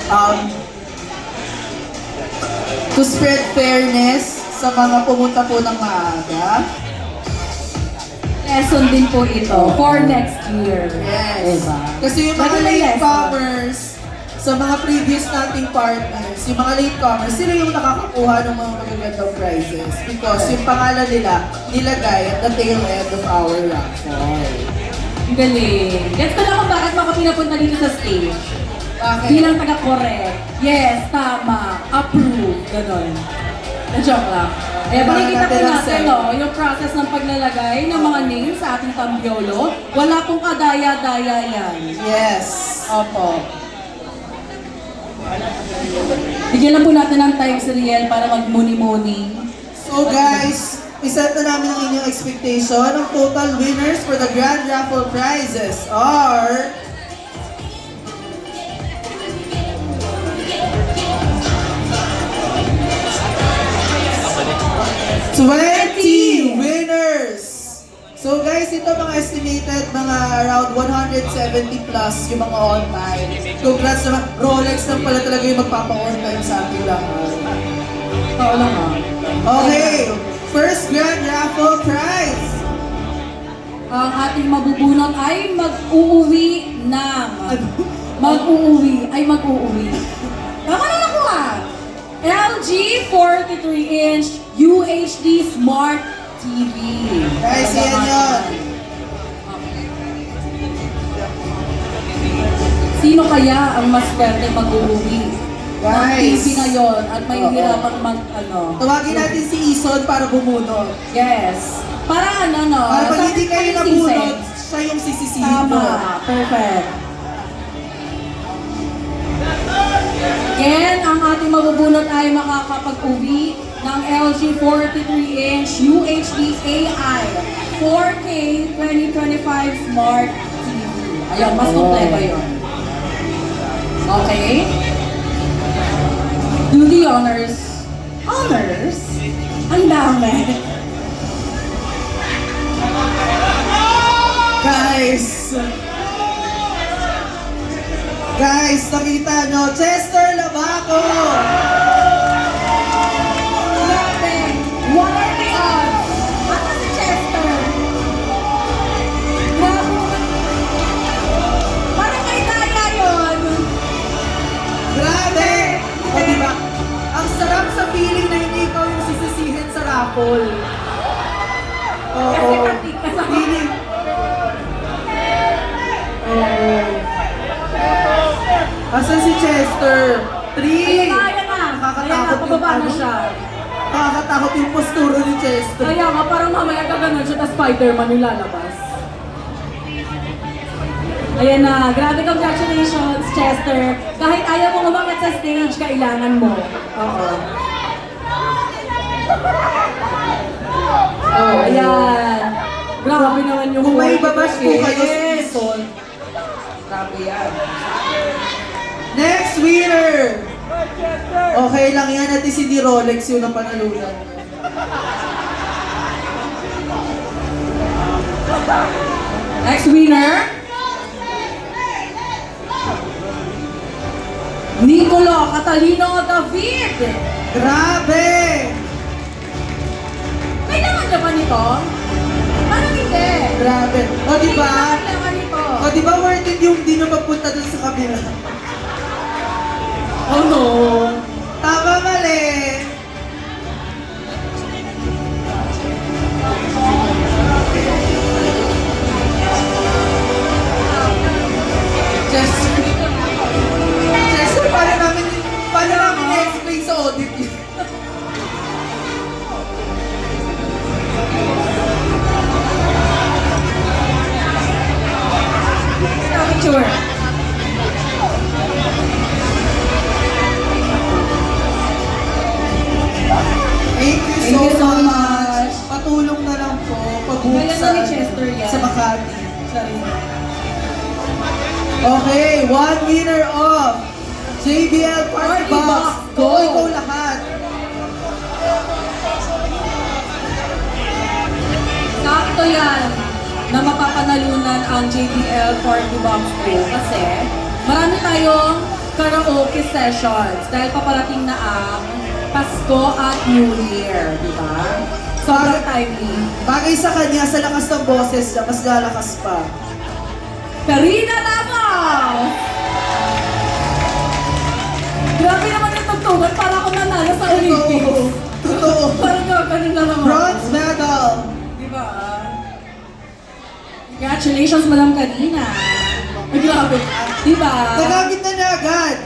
um, to spread fairness sa mga pumunta po ng maaga. Lesson din po ito for next year. Yes. Diba? Kasi yung mga Lagi may lesson. latecomers, sa mga previous nating partners, yung mga latecomers, sila yung nakakakuha ng mga magagandang prizes. Because yung pangalan nila, nilagay at the tail end of our raffle. Ang galing. Gets ko na kung bakit mo ako pinapunta dito sa stage. Bakit? Bilang taga-correct. Yes, tama. Approve. Ganon. Na-joke lang. Eh, Baka makikita po natin ang natin, send. no, yung process ng paglalagay ng mga names sa ating tambiolo. Wala pong kadaya-daya yan. Yes. Opo. Bigyan lang po natin ng time si Riel para mag-muni-muni. So guys, iset na namin ang inyong expectation. Ang total winners for the Grand Raffle prizes are... 20 winners! So guys, ito mga estimated mga around 170 plus yung mga on-time. Congrats naman, Rolex lang pala talaga yung magpapa-on-time sa ating lahat. Oo lang ha. Okay, first Grand Raffle prize! Ang ating mabubunot ay mag-uuwi ng... Mag-uuwi. Tama na nakuha! LG 43-inch UHD Smart TV. Guys, yan yun. Sino kaya ang mas swerte mag-uuwi? Guys. Ng TV ngayon at may hirapan mag-ano. Tawagin natin si Ison para bumunot. Yes. Para ano, no? Para pag hindi kayo nabunot, Tama. siya yung sisisihin mo. Perfect. Again, ang ating mabubunot ay makakapag-uwi ng LG 43-inch UHD AI 4K 2025 Smart TV. Ayun, mas kompleto yun. Okay? Do the honors. Honors? Ang dami. Guys, nakita nyo, Chester Labaco! Grabe! What are the odds? Ano si Chester? Grabe! Parang kay Daya yun! Grabe! O diba? Ang sarap sa feeling na hindi ikaw yung sisisihin sa raffle. Oo. Kasi katik ka sa Feeling. Oo. Asan si Chester? 3! Ayun na, ayun na! Nakakatakot Ayan na, yung pababa na ano. siya. Nakakatakot yung postura ni Chester. Kaya nga, parang mamaya gaganon siya, tapos Spider-Man yung lalabas. Ayan na, grabe congratulations, Chester. Kahit ayaw mo umakit sa stage, kailangan mo. Oo. Oh, ayan. Grabe naman yung Kung may quality babash po eh. kayo sa Ison, grabe yan. Next winner! Okay lang yan, at si di Rolex yun ang panalunan. Next winner. Nicolo Catalino David. Grabe! Kailangan ka ba nito? Parang hindi. Grabe. O diba? Kailangan nito. O diba worth it yung di na magpunta dun sa kabila? Oh no. Tama, mali! Chester, paano namin i-explain sa audit yun? Picture. Thank you Thank you so much. much. Patulong na lang po Kaya pagbuksan na ni Chester yan. sa Makati. Sorry. Okay, one winner of JBL Party Party Box. Box. Go, Go. ikaw lahat. Sakto yan na mapapanalunan ang JBL Party Box 2 kasi marami tayong karaoke sessions dahil paparating na ang Pasko at New Year, di ba? Sobrang timely. Bagay sa kanya, sa lakas ng boses niya, mas lalakas pa. Karina Ramos! Grabe naman yung tugtugan para ako nanalo sa Olympics. Totoo. Parang ganun na naman. Bronze medal. Di ba? Congratulations, Madam Karina. Ay, grabe. Di ba? Nagamit na niya agad.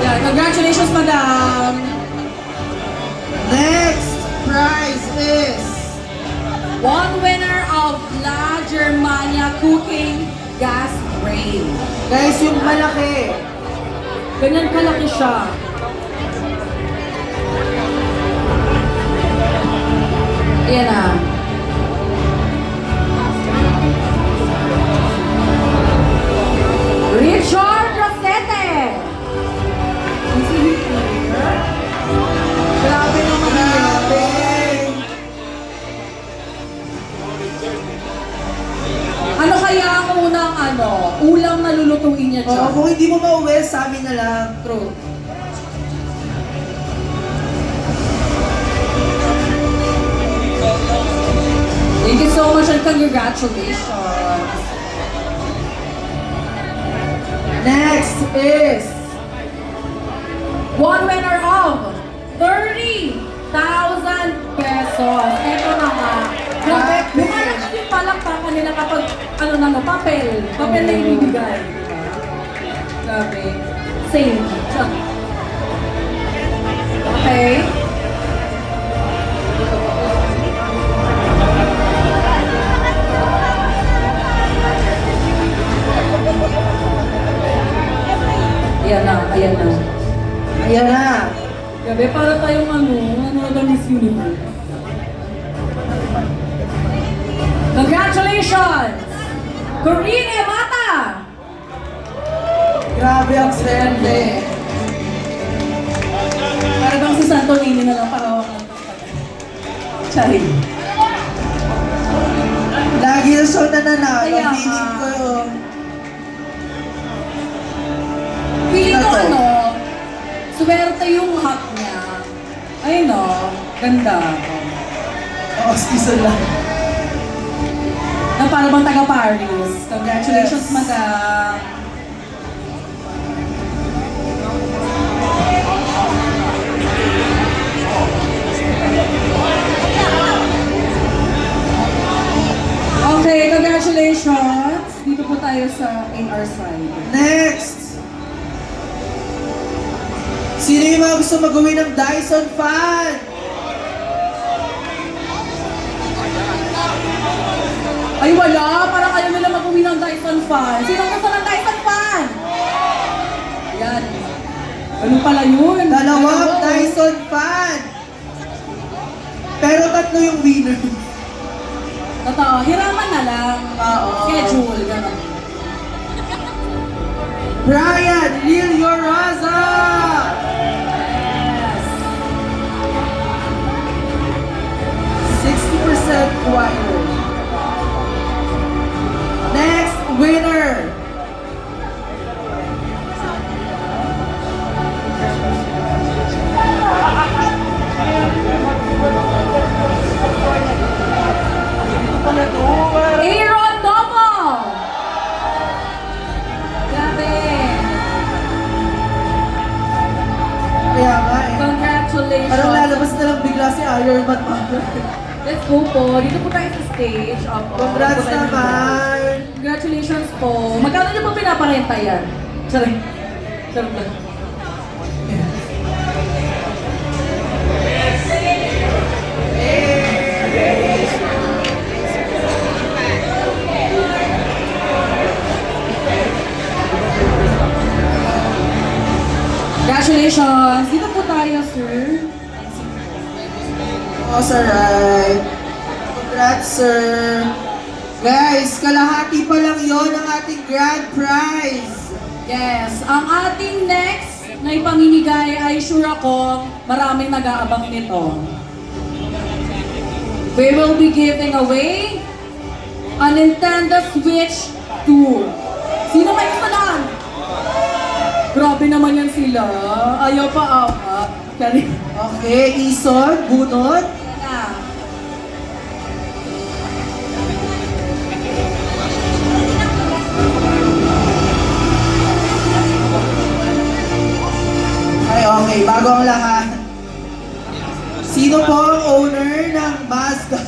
Yeah, congratulations, Madam. Next prize is One winner of La Germania Cooking Gas Ray. guys, yung malaki. Ganyan kalaki siya. Ayan na. Richard Rosete. Is he here? Grabe naman Grabe. Ano kaya ang unang ulam na lulutuin niya Oo, dyan? kung hindi mo mauwi, sa amin na lang. True. Thank you so much and congratulations. Next is One winner of 30,000 pesos. Ito na nga. Grabe, bumalang yung palakpakan nila kapag papel. Papel na ibibigay. Grabe. Same. Okay. Ayan na, ayan na. ayan na. Grabe, para tayong na Miss Universe. Congratulations! Corine Mata! Grabe ang swerte. Para bang si Santonini na lang pakawak ng Chari. Lagi na siya nananalo. Kaya nga. Feeling ko yun. Feeling ko Ito. swerte yung hat niya. Ay no, ganda. Oo, season lang. Na para bang taga Paris. Congratulations, Yes. madam. Okay, congratulations. Dito po tayo sa AR side. Next! Sino yung mga gusto mag-uwi ng Dyson fan? Ay wala, parang ayaw nila mag-uwi ng Dyson fan. Sino gusto ng Dyson fan? Yan. Ano pala yun? Dalawang Dyson fan! Pero tatlo yung winner. Totoo, hiraman na lang. Oo. Schedule, gano'n. Brian Lil Yoraza! Yes. 60% choir. Next winner! Aaron Domo! Grabe! Kaya nga eh. Congratulations! Parang lalabas na lang bigla si Iron Man. Let's go po. Dito po tayo sa stage. Opo. Congrats Dito po tayo naman! Congratulations po. Magkano niyo po pinaparenta yan? Charot. Charot lang. Congratulations! Dito po tayo, sir. Oh, sir, right. Congrats, sir. Guys, kalahati pa lang yon ang ating grand prize. Yes, ang ating next na ipamimigay ay sure ako maraming nag-aabang nito. We will be giving away a Nintendo Switch 2. Sino may gusto nun? Grabe naman yan sila. Ayaw pa apat. Okay, Ison, bunot. Na. Ay, okay, bago ang lahat. Sino po ang owner ng Mazda?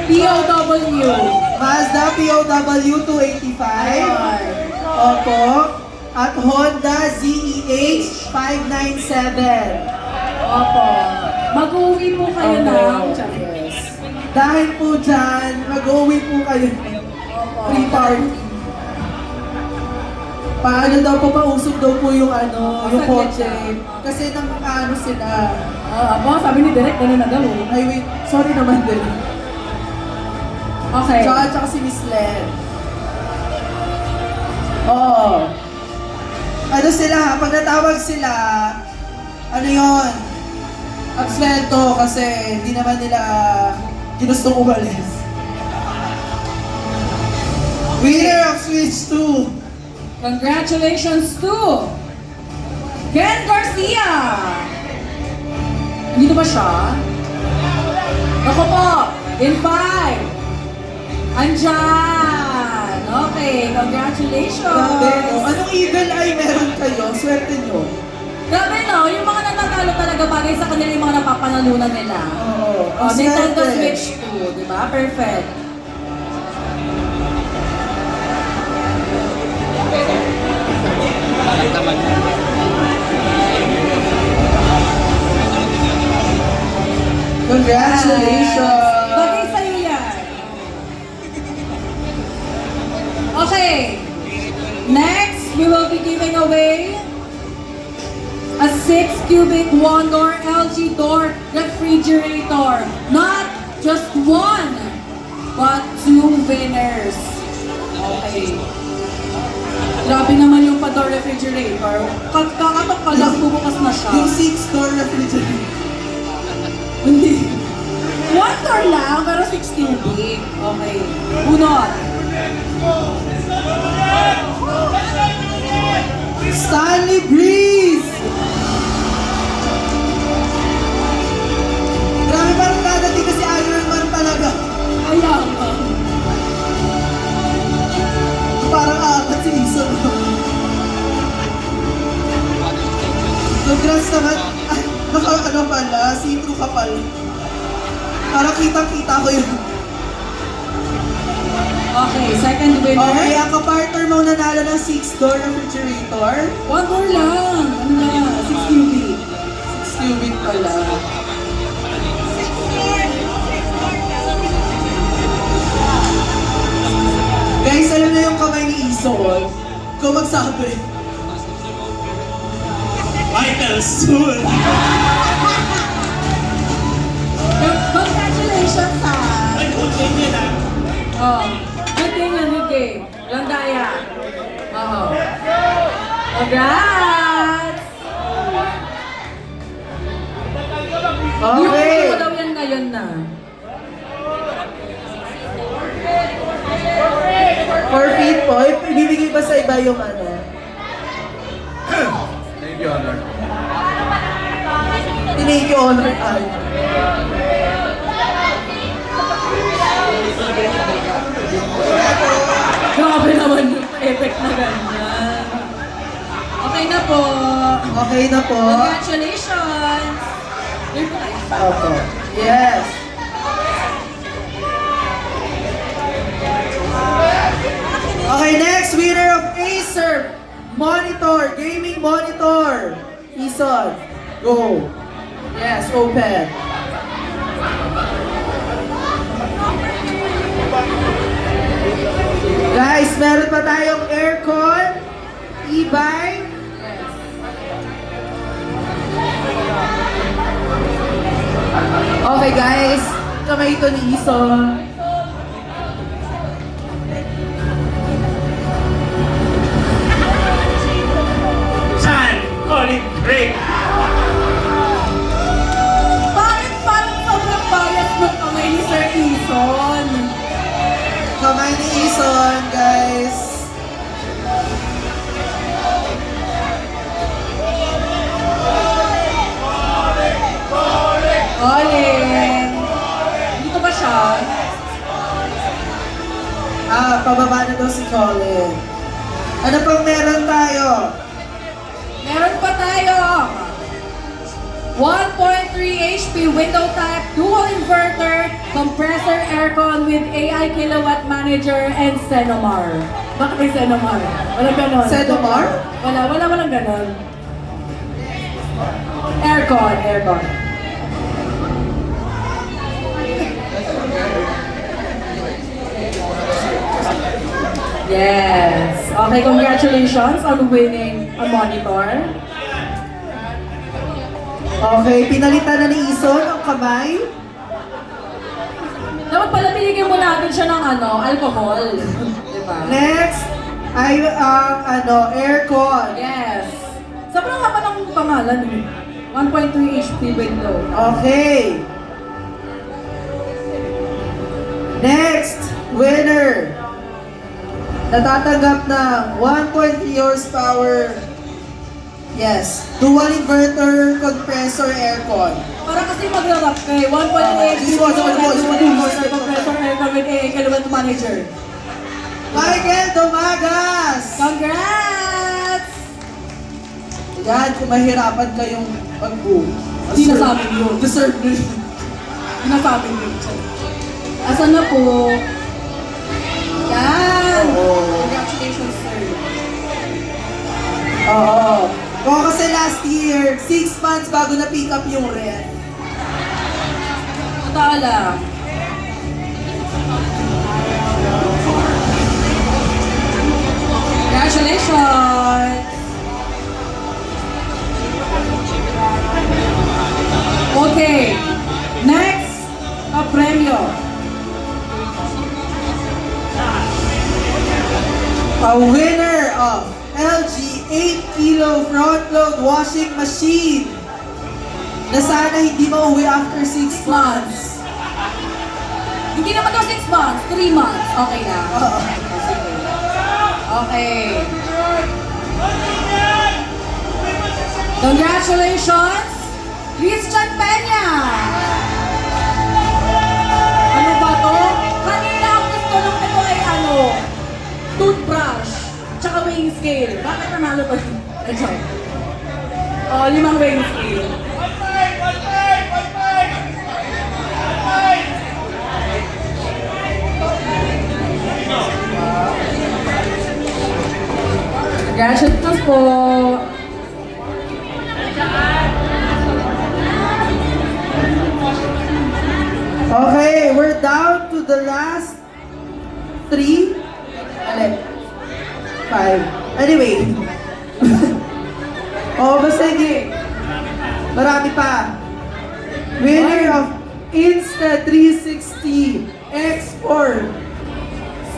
POW. Mazda POW 285. Opo. At Honda ZEH 597. Opo. Mag-uwi po kayo ng Yes. Dahil po dyan, mag-uwi po kayo. Free party. Paano daw po, pausog daw po yung yung kotse. Kasi nang sila. Aba, sabi ni Direk, gano'n na daw. Ay, wait. Sorry naman din. Okay. Tsaka si Miss Len. Oo. Ano sila ha? Pag natawag sila, ano yon? Absuelto kasi hindi naman nila ginustong umalis. Winner of Switch 2! Congratulations to Ken Garcia! Dito ba siya? Ako po! In 5! Andyan! Okay, congratulations! Grabe, no? Anong evil eye meron kayo? Swerte nyo. Grabe no, yung mga natatalo talaga bagay sa kanila yung mga napapanalunan nila. Oo. Oh, Nintendo Swerte. Switch 2, di ba? Perfect. Congratulations! Bagay sa'yo yan. Okay. Next, we will be giving away a 6 cubic one-door LG door refrigerator. Not just one, but 2 winners. Okay. Grabe naman yung pa-door refrigerator. Kakatok ka lang, bubukas na siya. Yung 6-door refrigerator. Hindi. One door lang, pero 6 cubic. Okay. Bunot. Stanley Breeze! Grabe, parang dadating kasi Iron Man talaga. Ayan. Parang apat si Ison. Congrats naman. Ay, ano pala, see-through ka pala. Parang kitang-kita ko yun. Okay, second winner. Okay, ang kapartner mo nanalo ng 6-door refrigerator. One door lang. Ano na? 6 cubic. 6 cubic pala. Guys, alam na yung kamay ni Ison. Kung magsabi. Michael Soon! Congratulations ha. Ay, okay niya na. Oh, good game yan, good game. Landaya. Oo. Congrats! Okay. Yung daw yan ngayon na. Forfeit po. Ibibigay ba sa iba yung ano? Thank you, Honor. Tinake you honor ay. Grabe naman yung effect na ganyan. Okay na po. Okay na po. Congratulations! Here po tayo. Opo. Yes. Okay, next winner of Acer Monitor, Gaming Monitor. Ison, go. Yes, open. Guys, meron pa tayong aircon, e-bike. Okay guys, kamay ito ni Ison. Pababa na daw si Colin. Ano pang meron tayo? Meron pa tayo 1.3 HP window type dual inverter compressor aircon with AI kilowatt manager and Senomar. Bakit may Senomar? Walang ganon. Senomar? Walang ganon. Aircon. Yes. Okay, congratulations on winning a monitor. Okay, pinalitan na ni Ison ang kamay. Dapat pala binigyan mo natin siya ng alcohol. Diba? Next ay ang aircon. Yes. Sobrang haba ng pangalan eh. 1.3 HP window. Okay. Next winner. Natatanggap ng 1.3 horsepower. Yes. Dual inverter compressor aircon. Para kasi magra-rap kay 1.3 HP This was all voice. compressor aircon with AI kilowatt manager. Michael Domagas! Congrats! Yan, kung mahirapan kayong mag-boom. Hindi nasabi yun. Deserve nyo yun. Nasabi ko. Asan na po? Yan! Oo. Congratulations, sir. Oo. Oo, kasi last year, 6 months bago na-pick up yung rent. Totoo lang. Congratulations! Okay, next, premyo. A winner of LG 8 kilo front load washing machine na sana hindi mauwi after 6 months. Hindi naman daw 6 months, 3 months. Okay na. Oo. Okay. Congratulations, Christian Peña! Ano ba to? Kanina ang gusto lang ito ay toothbrush, tsaka weighing scale. Bakit nanalo pa yun? Joke. 5 weighing scale. Congratulations po! Okay, we're down to the last 3. 5. Anyway. Basta hindi. Marami pa. Winner of Insta360 X4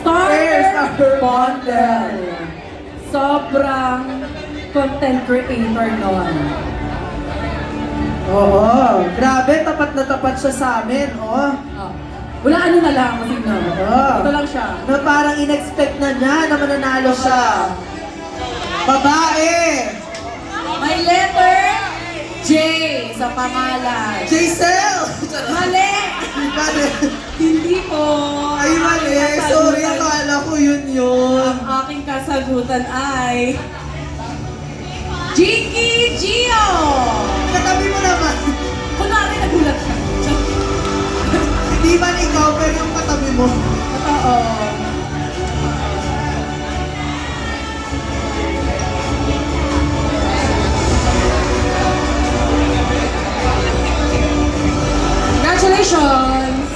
Starter bundle. Sobrang content creator nun. Oo. Grabe, tapat na tapat siya sa amin. Oh. Wala na lang, kasi na. Ito lang siya. Na parang in-expect na niya na mananalo siya. Babae! May letter J sa pangalan. Jaisel! Mali! Mali. Hindi po. Ay, mali. Sorry, akala ko yun yun. Ang aking kasagutan ay Jinky Gio! Katabi mo naman. Kunwari nagulat siya. Hindi man ikaw, pero yung katabi mo. Totoo. Congratulations!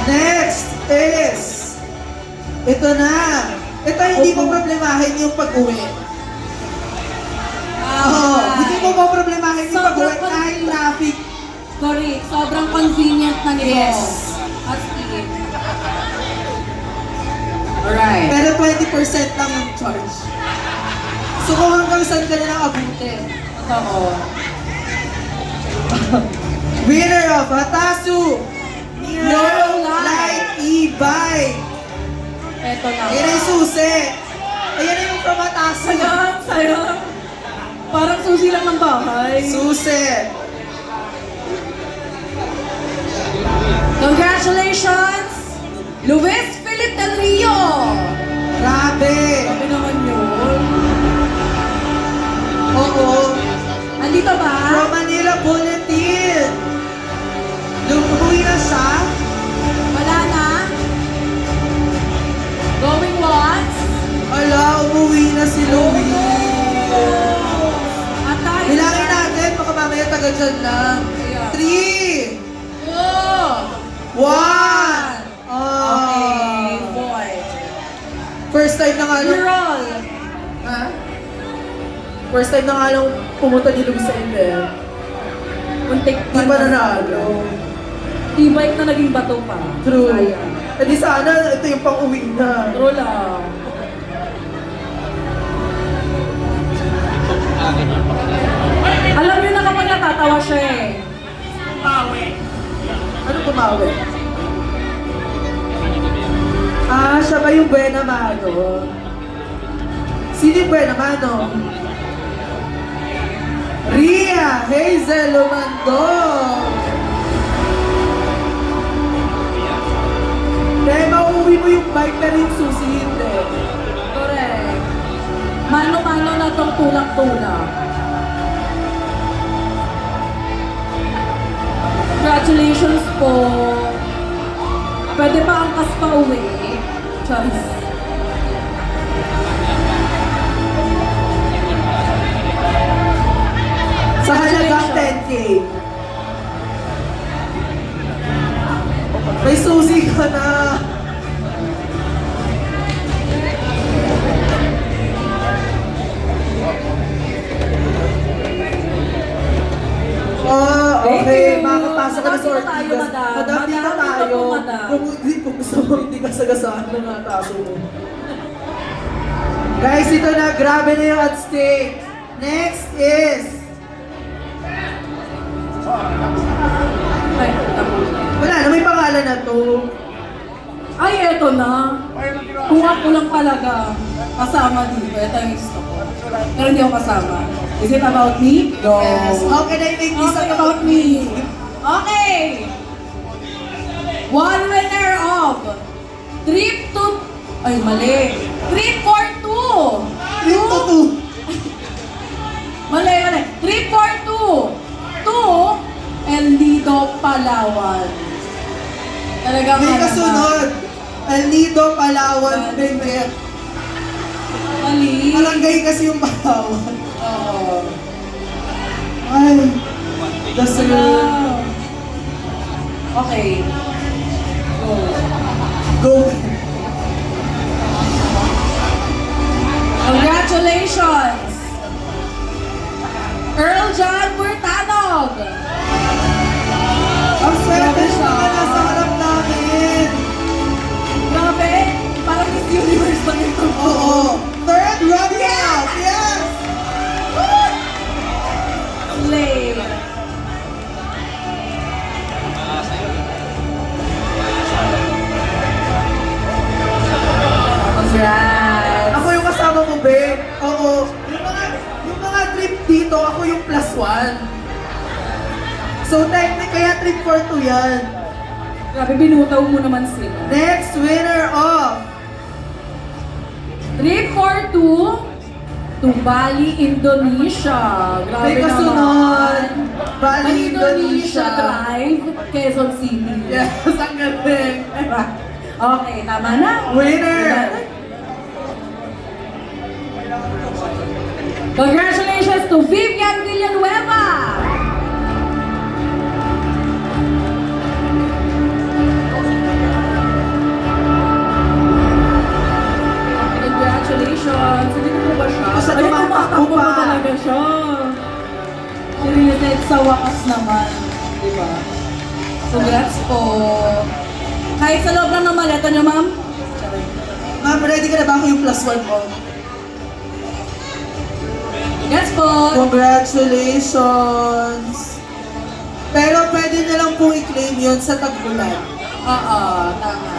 Next is, ito na. Ito hindi mo problemahin yung pag-uwi. Hindi mo problemahin yung pag-uwi kahit traffic. Correct. Sobrang convenient na nito. Yes. As in. Alright. Pero 20% lang yung charge. So kung hanggang saan ka na lang abutin. Totoo. Winner of Hatasu Nero Light E-Bike. Eto na. Ayan na yung susi. Ayan na yung from Hatasu. Sayang. Parang susi lang ng bahay. Susi. Congratulations! Luis Philip Del Rio. Grabe! Sabi naman yun. Oo. Andito ba? From Manila Bulletin. Umuwi na siya. Wala na? Going once? Ala, umuwi na si Louie. At tayo Bilangin natin, baka mamaya taga dyan lang. Yeah. 3, 1. 2. Okay, boy. First time na nga lang. Girl. Ha? First time na nga lang pumunta ni Louie sa event. Muntik Di pa nanalo. E-bike na naging bato pa. True. Sayang. E di sana, ito yung pang-uwi na. True lang. Alam niyo na kapag natatawa siya eh. Ano pumawi? Ah, siya ba yung Buena Mano? Sino yung Buena Mano? Ria Hazel Lumando! Dahil mauuwi mo yung bike pero yung susi hindi. Correct. Mano-mano na tong tulak-tulak. Congratulations po. Pwede pa angkas pa uwi. Charis. Sa halagang 10K. May susi ka na. Oh, Thank okay. you. Makakapasok ka na sa Madam, dito tayo, Ortigas. madam. Madam, dito Madam, dito tayo. po, madam. Kung hindi po gusto mo, hindi ka sagasaan ng mga taso mo. Guys, ito na. Grabe na yung at stake. Next is... Ay, tapos. Wala na, may pangalan na to. Ay, eto na. Kung ako lang talaga kasama dito, ito yung gusto ko. Pero hindi ako kasama. Is it about me? No. Yes. How can I make this Okay, about me. Okay. One winner of trip to... Ay, mali. Trip for two. Trip to two. Mali. Trip for two. Two. El Nido, Palawan. Talagang May ano ba? kasunod. El Nido, Palawan, Benguet. Mali. Barangay kasi yung Palawan. Oo. Ay. That's Wow. Okay. Go. Go. Congratulations! Earl John Burtanog! Ang swerte ng mga nasa harap namin. Grabe! Parang Miss Universe na ito. Oo. Third runner-up. Yes! Slay! Congrats! Ako yung kasama mo, babe. Oo. Yung mga trip dito, ako yung plus one. So, technically, kaya trip for two yan. Grabe, binutaw mo naman sila. Next winner of Trip for two to Bali, Indonesia. Grabe May kasunod. naman. Bali, Indonesia. Drive, Quezon City. Yes, ang galing. Okay, tama na. Winner! Congratulations to Vivian Villanueva! Congratulations! Hindi ko ba siya? Ito siya, Ay, tumatakbo tumatakbo pa. pa talaga siya. Seriously, sa wakas naman. Diba? Congrats po. Kahit sa loob lang ng maleta niyo, ma'am. Ma'am, ready ka na ba? Ako yung plus one mo. Congrats po. Congratulations! Pero pwede na lang pong i-claim yun sa tag-ulan. Oo, tama.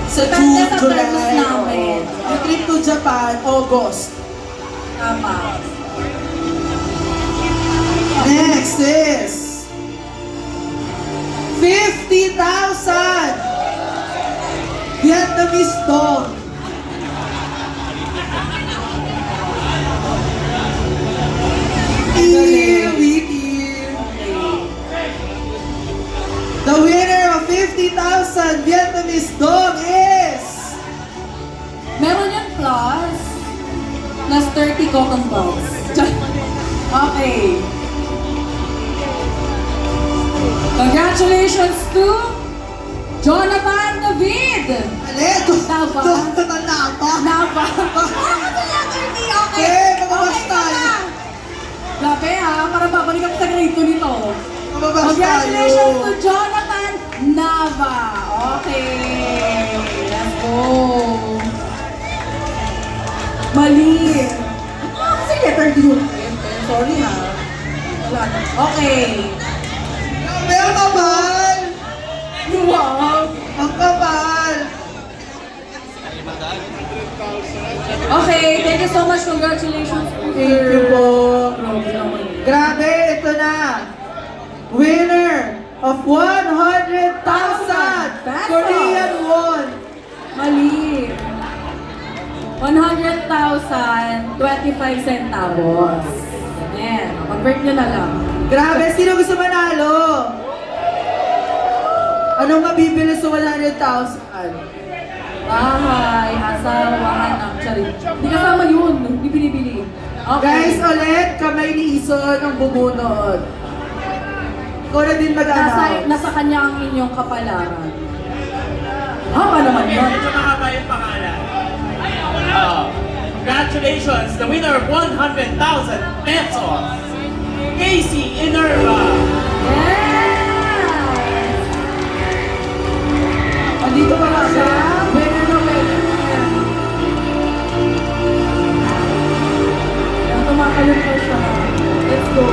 Sa Depende June, sa July. terms namin. oo. Yung trip to Japan, August. Tama. Next is 50,000! Vietnamese dog. The winner of 50,000 Vietnamese dog is... Meron yan plus 30 cotton balls. Okay. Congratulations to Jonathan David! Ale, Nava. Nava. Nava. Okay. Eh, mababas Okay, tayo. na. Grabe ha, para babalik ako sa grade 2 nito. Mababas Congratulations tayo. to Jonathan Nava. Okay. Let's go. Mali. Kasi letter D yun. Sorry ha. Wala na. Okay. Grabe, ang kapal. Wow. Ang kapal. Okay, thank you so much. Congratulations. Thank you po. Grabe naman. Grabe, ito na. Winner of 100,000 Pesos. Korean won. Mali. 100,000, 25 centavos. Ayan, convert nyo na lang. Grabe, sino gusto manalo? Anong mabibili sa 100,000? Bahay, asawa, anak, charit. Hindi kasama yun, hindi binibili. Guys, Okay. ulit, kamay ni Ison ang bumunod. Ikaw na din mag-announce. Nasa kanya ang inyong kapalaran. Haba naman yun. Medyo mahaba yung pangalan. Congratulations, the winner of 100,000 pesos, Casey Inerva. Yeah! Andito pa lang siya. Winner na winner. Yan, tumakalun pa siya. Let's go.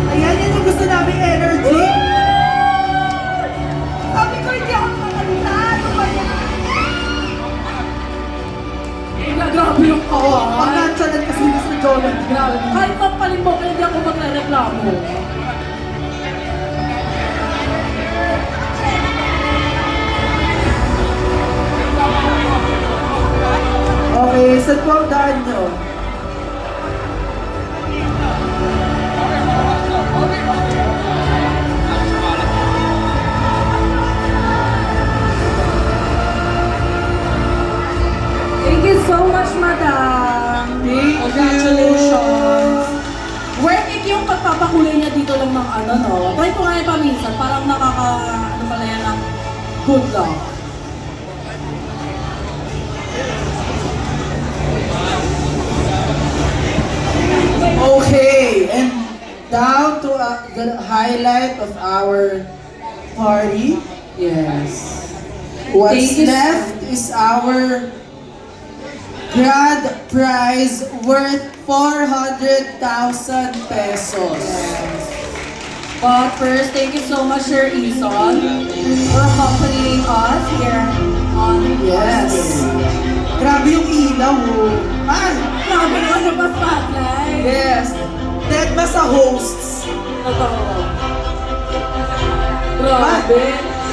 Ayan, yan yung gusto namin energy. Sabi ko hindi ako makalita. Ano ba yan? Grabe yung Ang kawan. natural kasi gusto Jolan. Grabe. Kahit pampalin mo, kaya hindi ako magre-reklamo. Okay, saan po ang daan nyo? Thank you so much, madam. Thank you. Congratulations. Worth it yung pagpapakulay niya dito lang ng ano, no? Try ko nga yan paminsan. Parang ano pala yan ng good luck. Okay, and down to the highlight of our party. Yes. What's Thank you so- left is our grand prize worth 400,000 pesos. But first, thank you so much, Sir Ison, for accompanying us here on Yes. Grabe yung ilaw, oh. Ay! Grabe naman na pa spotlight. Yes. Dead ba sa hosts? Totoo. Grabe.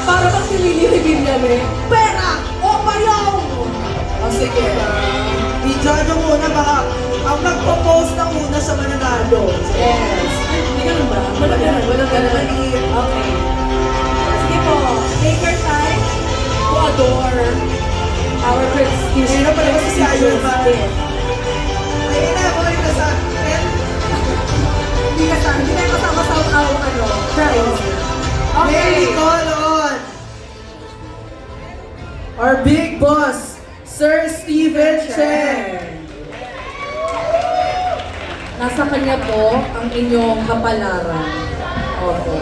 Para bang sinilirigin yan eh. Pera! O bayaw! O sige. I-judge nyo muna baka ang magpo-post na una sa mananalo. Yes. Ay, hindi ganun ba? Walang ganun. Walang ganun. Okay. Sige po. Take your time to adore our prestige. Ayun na pala kasi si Iron Man. Yes. Ayun na, balik na sa... Hindi tayo kasama sa ano, prize. May Okay. call on our big boss, Sir Steven Chen. Nasa kanya po ang inyong kapalaran. Opo.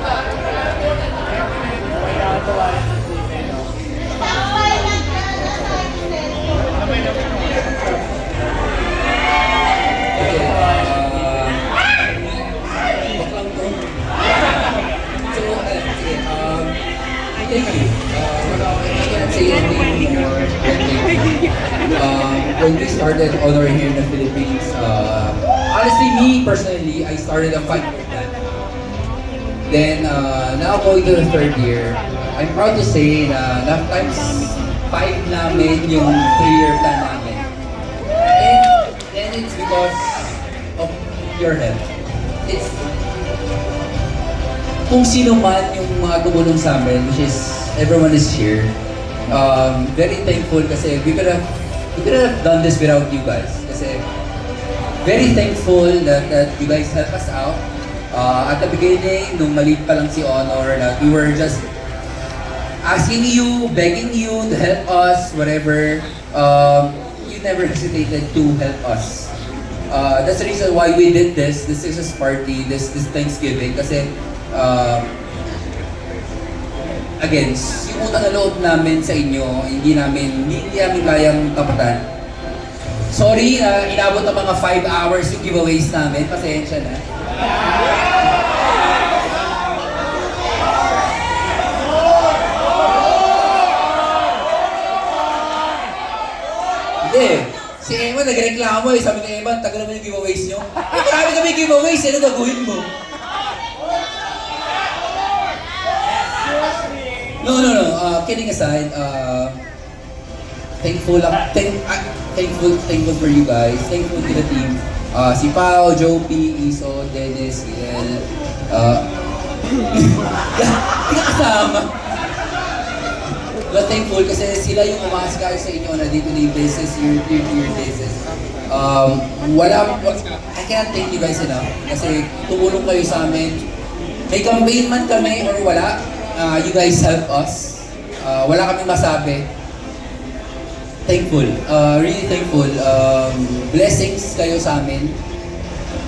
Thank you. I can't say anything more than thank you. When we started Honor here in the Philippines, honestly, me personally, I started a fight with that. Then, now going to the third year, I'm proud to say na times 5 namin yung 3-year plan namin. And it's because of your help. It's kung sino man yung mga tumulong sa amin, which is everyone is here. Very thankful kasi we could have done this without you guys. Kasi very thankful that you guys help us out. At the beginning, nung maliit pa lang si Honor, that we were just asking you, begging you to help us, whatever. You never hesitated to help us. That's the reason why we did this Christmas party, this Thanksgiving. Kasi, again, yung utang na loob namin sa inyo, hindi namin kayang tapatan. Sorry, inabot ng mga 5 hours yung giveaways namin. Pasensya na. Hindi. Si Emma nagreklamo eh. Sabi ni Emma, tagal naman yung giveaways nyo. Eh, marami kami giveaways. Ano gagawin mo? No. Kidding aside, thankful for you guys. Thankful to the team. Si Pao, Joe P, Iso, Dennis, Riel, hindi ka kasama. But thankful kasi sila yung umaasikaso sa inyo na day-to-day basis, year-to-year basis. I cannot thank you guys enough kasi tumulong kayo sa amin. May campaign man kami or wala, you guys help us. Wala kaming masabi. Thankful, really thankful. Blessings kayo sa amin.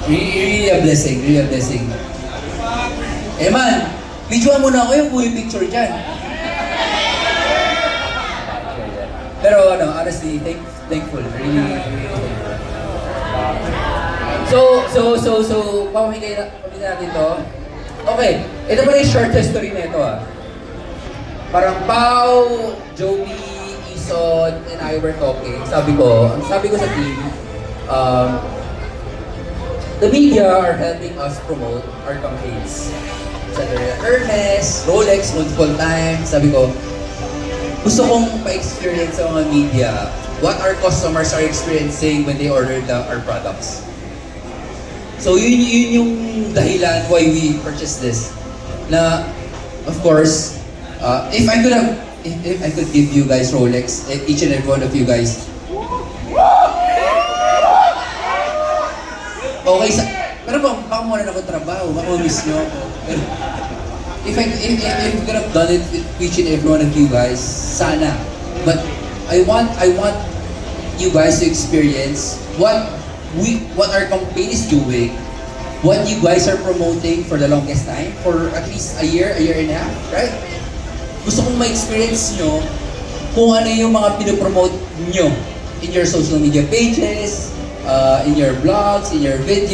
Really a blessing, really a blessing. Eh man, videoan mo na ako yung full picture dyan. Pero honestly, thankful, really. So, pamigay natin to. Okay, ito pala yung short history na ito Parang Pao, Joey, Ison, and I were talking. Sabi ko sa team, the media are helping us promote our campaigns. Sabi ko, Hermes, Rolex, multiple times. Sabi ko, gusto kong pa-experience sa mga media what our customers are experiencing when they order our products. So yun yung dahilan why we purchased this. Na, of course, if I could give you guys Rolex, each and every one of you guys. Okay, pero baka muna na akong trabaho, baka miss nyo ako. If I could have done it with each and every one of you guys, sana. But I want you guys to experience what our campaign is doing, what you guys are promoting for the longest time, for at least a year and a half, right? Gusto kong ma-experience nyo kung ano yung mga pinopromote nyo in your social media pages, in your blogs, in your videos.